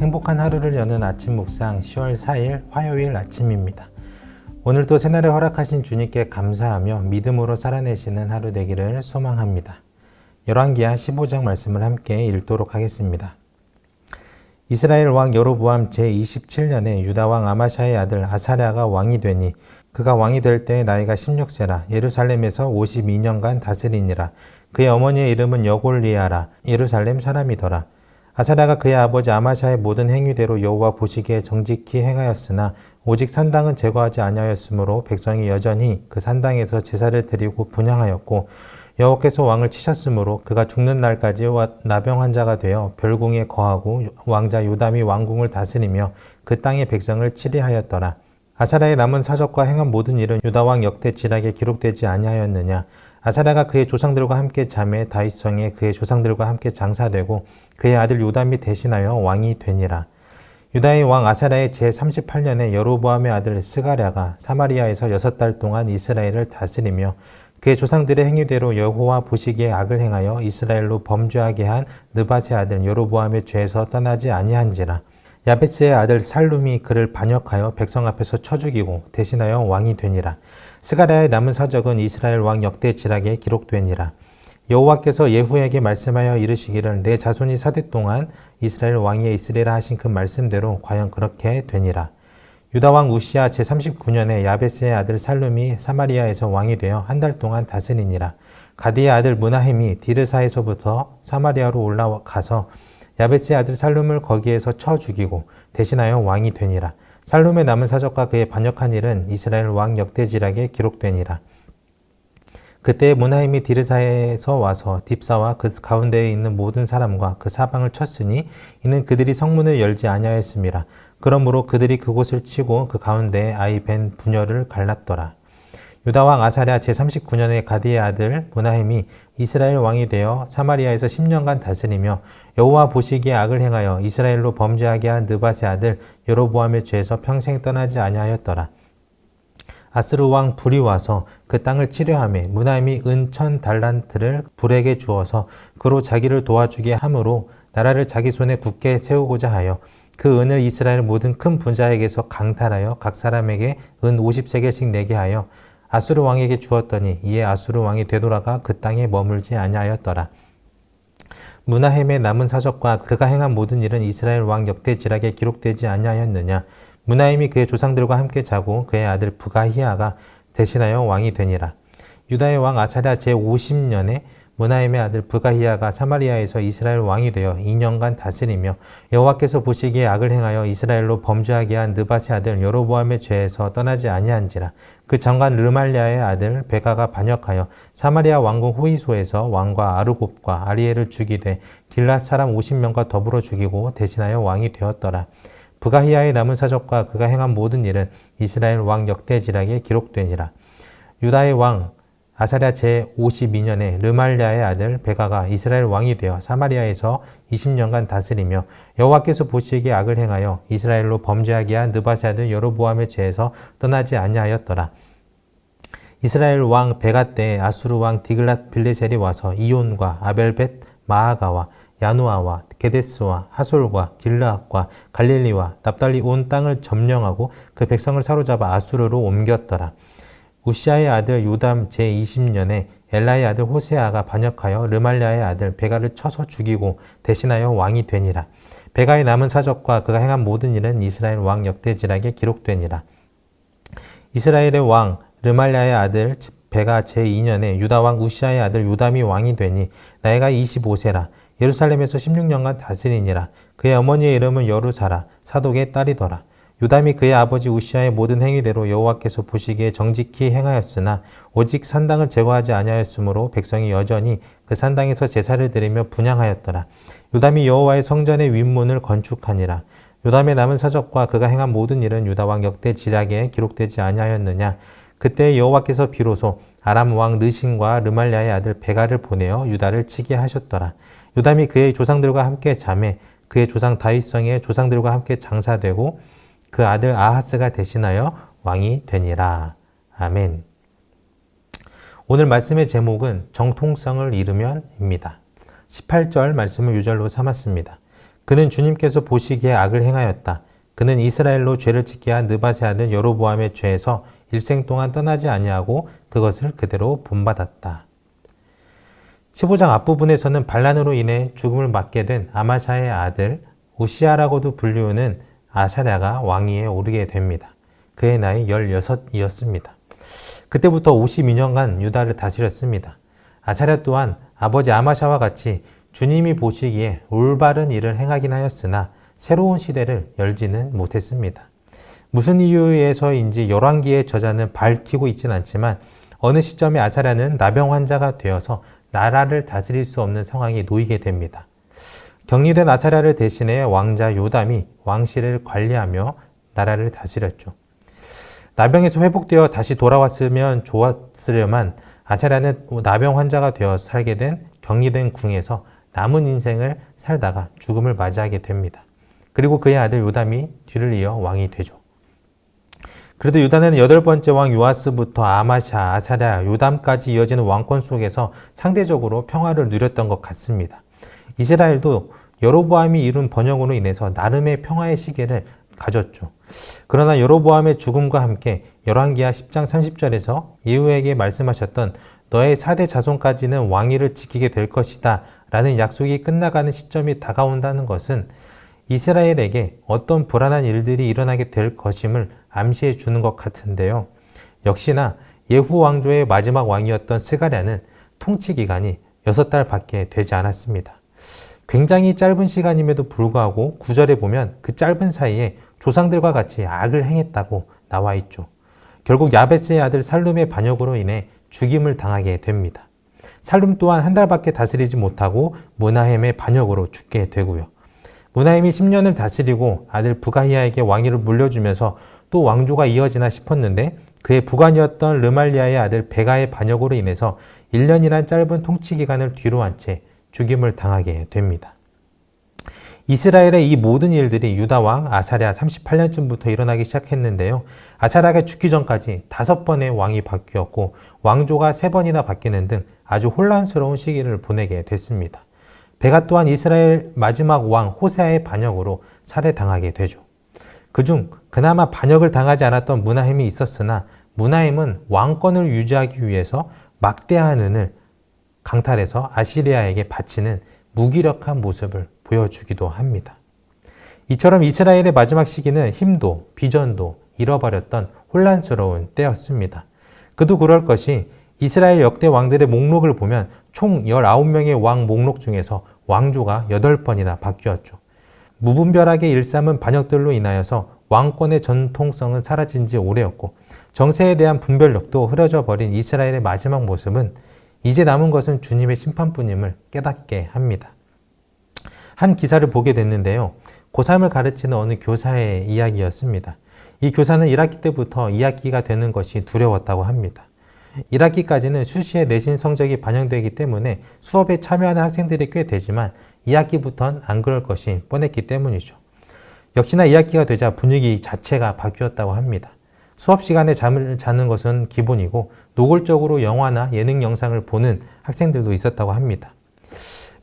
행복한 하루를 여는 아침 묵상 10월 4일 화요일 아침입니다. 오늘도 새날을 허락하신 주님께 감사하며 믿음으로 살아내시는 하루 되기를 소망합니다. 열왕기하 15장 말씀을 함께 읽도록 하겠습니다. 이스라엘 왕 여로보암 제27년에 유다 왕 아마샤의 아들 아사랴가 왕이 되니 그가 왕이 될 때의 나이가 16세라 예루살렘에서 52년간 다스리니라. 그의 어머니의 이름은 여골리아라. 예루살렘 사람이더라. 아사랴가 그의 아버지 아마샤의 모든 행위대로 여호와 보시기에 정직히 행하였으나 오직 산당은 제거하지 아니하였으므로 백성이 여전히 그 산당에서 제사를 드리고 분향하였고 여호와께서 왕을 치셨으므로 그가 죽는 날까지 나병 환자가 되어 별궁에 거하고 왕자 요담이 왕궁을 다스리며 그 땅의 백성을 치리하였더라. 아사랴의 남은 사적과 행한 모든 일은 유다왕 역대 지략에 기록되지 아니하였느냐. 아사랴가 그의 조상들과 함께 잠에 다윗성에 그의 조상들과 함께 장사되고 그의 아들 요담이 대신하여 왕이 되니라. 유다의 왕 아사랴의 제38년에 여로보암의 아들 스가랴가 사마리아에서 6달 동안 이스라엘을 다스리며 그의 조상들의 행위대로 여호와 보시기에 악을 행하여 이스라엘로 범죄하게 한 느밧의 아들 여로보암의 죄에서 떠나지 아니한지라. 야베스의 아들 살룸이 그를 반역하여 백성 앞에서 쳐 죽이고 대신하여 왕이 되니라. 스가랴의 남은 사적은 이스라엘 왕 역대 지략에 기록되니라. 여호와께서 예후에게 말씀하여 이르시기를 내 자손이 사대 동안 이스라엘 왕위에 있으리라 하신 그 말씀대로 과연 그렇게 되니라. 유다 왕 우시야 제39년에 야베스의 아들 살룸이 사마리아에서 왕이 되어 한 달 동안 다스리니라. 가디의 아들 므나헴이 디르사에서부터 사마리아로 올라가서 야베스의 아들 살룸을 거기에서 쳐 죽이고 대신하여 왕이 되니라. 살룸의 남은 사적과 그의 반역한 일은 이스라엘 왕 역대지략에 기록되니라. 그때 므나헴이 디르사에서 와서 딥사와 그 가운데에 있는 모든 사람과 그 사방을 쳤으니 이는 그들이 성문을 열지 아니하였음이라. 그러므로 그들이 그곳을 치고 그 가운데에 아이 벤 분열을 갈랐더라. 유다왕 아사랴 제39년에 가디의 아들 므나헴이 이스라엘 왕이 되어 사마리아에서 10년간 다스리며 여호와 보시기에 악을 행하여 이스라엘로 범죄하게 한 느밧의 아들 여로보암의 죄에서 평생 떠나지 아니하였더라. 아스루 왕 불이 와서 그 땅을 치려하며 므나헴이 은 1000달란트를 불에게 주어서 그로 자기를 도와주게 함으로 나라를 자기 손에 굳게 세우고자 하여 그 은을 이스라엘 모든 큰 부자에게서 강탈하여 각 사람에게 은 50세겔씩 내게 하여 아수르 왕에게 주었더니 이에 아수르 왕이 되돌아가 그 땅에 머물지 아니하였더라. 므나헴의 남은 사적과 그가 행한 모든 일은 이스라엘 왕 역대 지략에 기록되지 아니하였느냐. 므나헴이 그의 조상들과 함께 자고 그의 아들 부가히야가 대신하여 왕이 되니라. 유다의 왕 아사랴 제50년에 므나헴의 아들 부가히야가 사마리아에서 이스라엘 왕이 되어 2년간 다스리며 여호와께서 보시기에 악을 행하여 이스라엘로 범죄하게 한 느밧의 아들 여로보암의 죄에서 떠나지 아니한지라. 그 장관 르말랴의 아들 베가가 반역하여 사마리아 왕궁 호이소에서 왕과 아르곱과 아리엘을 죽이되 길랏 사람 50명과 더불어 죽이고 대신하여 왕이 되었더라. 부가히야의 남은 사적과 그가 행한 모든 일은 이스라엘 왕 역대지략에 기록되니라. 유다의 왕 아사랴 제52년에 르말랴의 아들 베가가 이스라엘 왕이 되어 사마리아에서 20년간 다스리며 여호와께서 보시기에 악을 행하여 이스라엘로 범죄하게 한 느밧의 아들 여로보암의 죄에서 떠나지 아니하였더라. 이스라엘 왕 베가 때에 아수르 왕 디글랏 빌레셀이 와서 이온과 아벨벳 마아가와 야누아와 게데스와 하솔과 길르앗과 갈릴리와 납달리 온 땅을 점령하고 그 백성을 사로잡아 아수르로 옮겼더라. 우시아의 아들 요담 제20년에 엘라의 아들 호세아가 반역하여 르말랴의 아들 베가를 쳐서 죽이고 대신하여 왕이 되니라. 베가의 남은 사적과 그가 행한 모든 일은 이스라엘 왕 역대지략에 기록되니라. 이스라엘의 왕 르말랴의 아들 베가 제2년에 유다 왕 우시아의 아들 요담이 왕이 되니 나이가 25세라. 예루살렘에서 16년간 다스리니라. 그의 어머니의 이름은 여루사라. 사독의 딸이더라. 요담이 그의 아버지 우시아의 모든 행위대로 여호와께서 보시기에 정직히 행하였으나 오직 산당을 제거하지 아니하였으므로 백성이 여전히 그 산당에서 제사를 드리며 분향하였더라. 요담이 여호와의 성전의 윗문을 건축하니라. 요담의 남은 사적과 그가 행한 모든 일은 유다 왕 역대 지략에 기록되지 아니하였느냐. 그때 여호와께서 비로소 아람 왕 느신과 르말랴의 아들 베가를 보내어 유다를 치게 하셨더라. 요담이 그의 조상들과 함께 잠에 그의 조상 다윗성의 조상들과 함께 장사되고 그 아들 아하스가 대신하여 왕이 되니라. 아멘. 오늘 말씀의 제목은 정통성을 잃으면입니다. 18절 말씀을 유절로 삼았습니다. 그는 주님께서 보시기에 악을 행하였다. 그는 이스라엘로 죄를 짓게 한 느밧의 아들 여로보암의 죄에서 일생 동안 떠나지 아니하고 그것을 그대로 본받았다. 15장 앞부분에서는 반란으로 인해 죽음을 맞게 된 아마샤의 아들 우시아라고도 불리우는 아사랴가 왕위에 오르게 됩니다. 그의 나이 16이었습니다. 그때부터 52년간 유다를 다스렸습니다. 아사랴 또한 아버지 아마샤와 같이 주님이 보시기에 올바른 일을 행하긴 하였으나 새로운 시대를 열지는 못했습니다. 무슨 이유에서인지 열왕기의 저자는 밝히고 있진 않지만 어느 시점에 아사랴는 나병 환자가 되어서 나라를 다스릴 수 없는 상황에 놓이게 됩니다. 격리된 아사랴를 대신해 왕자 요담이 왕실을 관리하며 나라를 다스렸죠. 나병에서 회복되어 다시 돌아왔으면 좋았으려만 아사랴는 나병 환자가 되어 살게 된 격리된 궁에서 남은 인생을 살다가 죽음을 맞이하게 됩니다. 그리고 그의 아들 요담이 뒤를 이어 왕이 되죠. 그래도 유다는 8번째 왕 요아스부터 아마샤, 아사랴, 요담까지 이어지는 왕권 속에서 상대적으로 평화를 누렸던 것 같습니다. 이스라엘도 여로보암이 이룬 번영으로 인해서 나름의 평화의 시기를 가졌죠. 그러나 여로보암의 죽음과 함께 열왕기하 10장 30절에서 예후에게 말씀하셨던 너의 4대 자손까지는 왕위를 지키게 될 것이다 라는 약속이 끝나가는 시점이 다가온다는 것은 이스라엘에게 어떤 불안한 일들이 일어나게 될 것임을 암시해 주는 것 같은데요. 역시나 예후 왕조의 마지막 왕이었던 스가랴는 통치 기간이 6달 밖에 되지 않았습니다. 굉장히 짧은 시간임에도 불구하고 9절에 보면 그 짧은 사이에 조상들과 같이 악을 행했다고 나와 있죠. 결국 야베스의 아들 살룸의 반역으로 인해 죽임을 당하게 됩니다. 살룸 또한 한 달밖에 다스리지 못하고 므나헴의 반역으로 죽게 되고요. 므나헴이 10년을 다스리고 아들 부가히야에게 왕위를 물려주면서 또 왕조가 이어지나 싶었는데 그의 부관이었던 르말리아의 아들 베가의 반역으로 인해서 1년이란 짧은 통치 기간을 뒤로 한 채 죽임을 당하게 됩니다. 이스라엘의 이 모든 일들이 유다 왕 아사랴 38년쯤부터 일어나기 시작했는데요. 아사랴가 죽기 전까지 5번의 왕이 바뀌었고 왕조가 3번이나 바뀌는 등 아주 혼란스러운 시기를 보내게 됐습니다. 베가 또한 이스라엘 마지막 왕 호세아의 반역으로 살해당하게 되죠. 그중 그나마 반역을 당하지 않았던 므나헴이 있었으나 므나헴은 왕권을 유지하기 위해서 막대한 은을 강탈해서 아시리아에게 바치는 무기력한 모습을 보여주기도 합니다. 이처럼 이스라엘의 마지막 시기는 힘도 비전도 잃어버렸던 혼란스러운 때였습니다. 그도 그럴 것이 이스라엘 역대 왕들의 목록을 보면 총 19명의 왕 목록 중에서 왕조가 8번이나 바뀌었죠. 무분별하게 일삼은 반역들로 인하여서 왕권의 전통성은 사라진 지 오래였고 정세에 대한 분별력도 흐려져 버린 이스라엘의 마지막 모습은 이제 남은 것은 주님의 심판뿐임을 깨닫게 합니다. 한 기사를 보게 됐는데요. 고3을 가르치는 어느 교사의 이야기였습니다. 이 교사는 1학기 때부터 2학기가 되는 것이 두려웠다고 합니다. 1학기까지는 수시에 내신 성적이 반영되기 때문에 수업에 참여하는 학생들이 꽤 되지만 2학기부터는 안 그럴 것이 뻔했기 때문이죠. 역시나 2학기가 되자 분위기 자체가 바뀌었다고 합니다. 수업 시간에 잠을 자는 것은 기본이고 노골적으로 영화나 예능 영상을 보는 학생들도 있었다고 합니다.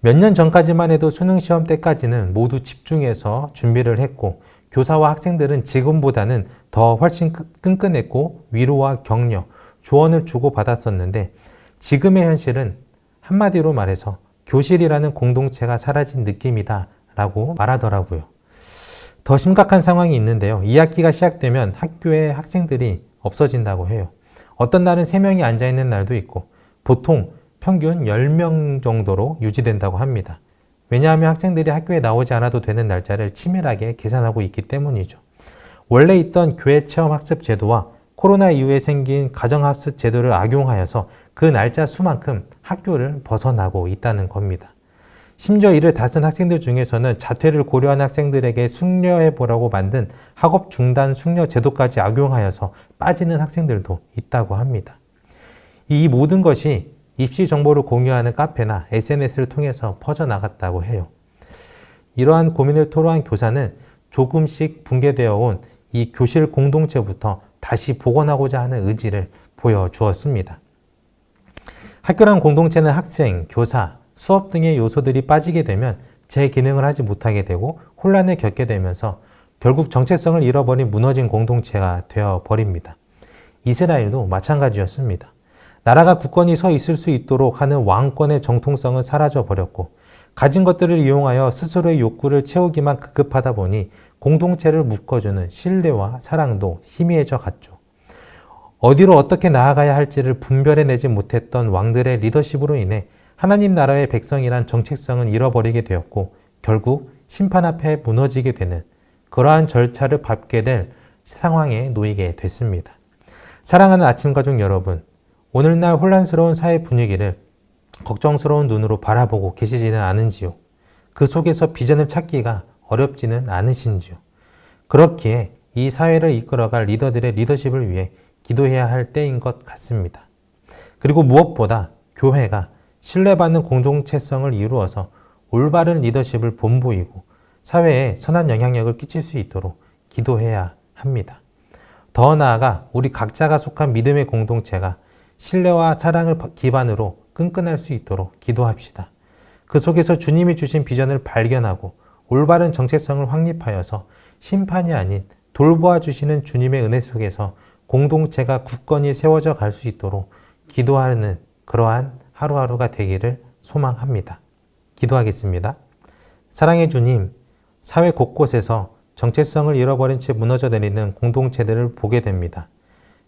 몇 년 전까지만 해도 수능 시험 때까지는 모두 집중해서 준비를 했고 교사와 학생들은 지금보다는 더 훨씬 끈끈했고 위로와 격려, 조언을 주고받았었는데 지금의 현실은 한마디로 말해서 교실이라는 공동체가 사라진 느낌이다 라고 말하더라고요. 더 심각한 상황이 있는데요. 2학기가 시작되면 학교에 학생들이 없어진다고 해요. 어떤 날은 3명이 앉아있는 날도 있고 보통 평균 10명 정도로 유지된다고 합니다. 왜냐하면 학생들이 학교에 나오지 않아도 되는 날짜를 치밀하게 계산하고 있기 때문이죠. 원래 있던 교회 체험 학습 제도와 코로나 이후에 생긴 가정학습 제도를 악용하여서 그 날짜 수만큼 학교를 벗어나고 있다는 겁니다. 심지어 이를 다쓴 학생들 중에서는 자퇴를 고려한 학생들에게 숙려해보라고 만든 학업 중단 숙려 제도까지 악용하여서 빠지는 학생들도 있다고 합니다. 이 모든 것이 입시 정보를 공유하는 카페나 SNS를 통해서 퍼져나갔다고 해요. 이러한 고민을 토로한 교사는 조금씩 붕괴되어 온 이 교실 공동체부터 다시 복원하고자 하는 의지를 보여주었습니다. 학교란 공동체는 학생, 교사, 수업 등의 요소들이 빠지게 되면 제 기능을 하지 못하게 되고 혼란을 겪게 되면서 결국 정체성을 잃어버린 무너진 공동체가 되어버립니다. 이스라엘도 마찬가지였습니다. 나라가 굳건히 서 있을 수 있도록 하는 왕권의 정통성은 사라져버렸고 가진 것들을 이용하여 스스로의 욕구를 채우기만 급급하다 보니 공동체를 묶어주는 신뢰와 사랑도 희미해져 갔죠. 어디로 어떻게 나아가야 할지를 분별해내지 못했던 왕들의 리더십으로 인해 하나님 나라의 백성이란 정체성은 잃어버리게 되었고 결국 심판 앞에 무너지게 되는 그러한 절차를 밟게 될 상황에 놓이게 됐습니다. 사랑하는 아침가족 여러분, 오늘날 혼란스러운 사회 분위기를 걱정스러운 눈으로 바라보고 계시지는 않은지요? 그 속에서 비전을 찾기가 어렵지는 않으신지요? 그렇기에 이 사회를 이끌어갈 리더들의 리더십을 위해 기도해야 할 때인 것 같습니다. 그리고 무엇보다 교회가 신뢰받는 공동체성을 이루어서 올바른 리더십을 본보이고 사회에 선한 영향력을 끼칠 수 있도록 기도해야 합니다. 더 나아가 우리 각자가 속한 믿음의 공동체가 신뢰와 사랑을 기반으로 끈끈할 수 있도록 기도합시다. 그 속에서 주님이 주신 비전을 발견하고 올바른 정체성을 확립하여서 심판이 아닌 돌보아 주시는 주님의 은혜 속에서 공동체가 굳건히 세워져 갈 수 있도록 기도하는 그러한 하루하루가 되기를 소망합니다. 기도하겠습니다. 사랑의 주님, 사회 곳곳에서 정체성을 잃어버린 채 무너져 내리는 공동체들을 보게 됩니다.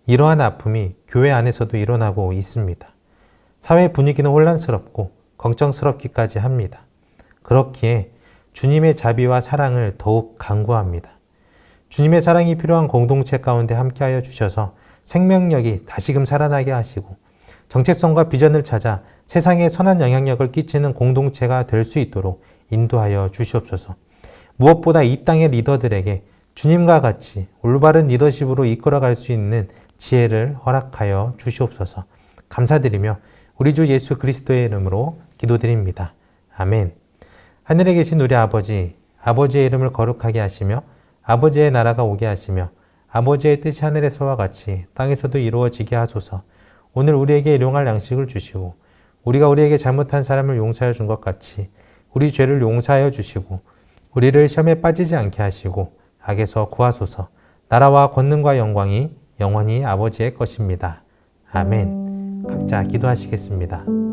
이러한 아픔이 교회 안에서도 일어나고 있습니다. 사회 분위기는 혼란스럽고 걱정스럽기까지 합니다. 그렇기에 주님의 자비와 사랑을 더욱 간구합니다. 주님의 사랑이 필요한 공동체 가운데 함께하여 주셔서 생명력이 다시금 살아나게 하시고 정체성과 비전을 찾아 세상에 선한 영향력을 끼치는 공동체가 될 수 있도록 인도하여 주시옵소서. 무엇보다 이 땅의 리더들에게 주님과 같이 올바른 리더십으로 이끌어갈 수 있는 지혜를 허락하여 주시옵소서. 감사드리며 우리 주 예수 그리스도의 이름으로 기도드립니다. 아멘. 하늘에 계신 우리 아버지, 아버지의 이름을 거룩하게 하시며 아버지의 나라가 오게 하시며 아버지의 뜻이 하늘에서와 같이 땅에서도 이루어지게 하소서. 오늘 우리에게 일용할 양식을 주시고 우리가 우리에게 잘못한 사람을 용서하여 준 것 같이 우리 죄를 용서하여 주시고 우리를 시험에 빠지지 않게 하시고 악에서 구하소서. 나라와 권능과 영광이 영원히 아버지의 것입니다. 아멘. 각자 기도하시겠습니다.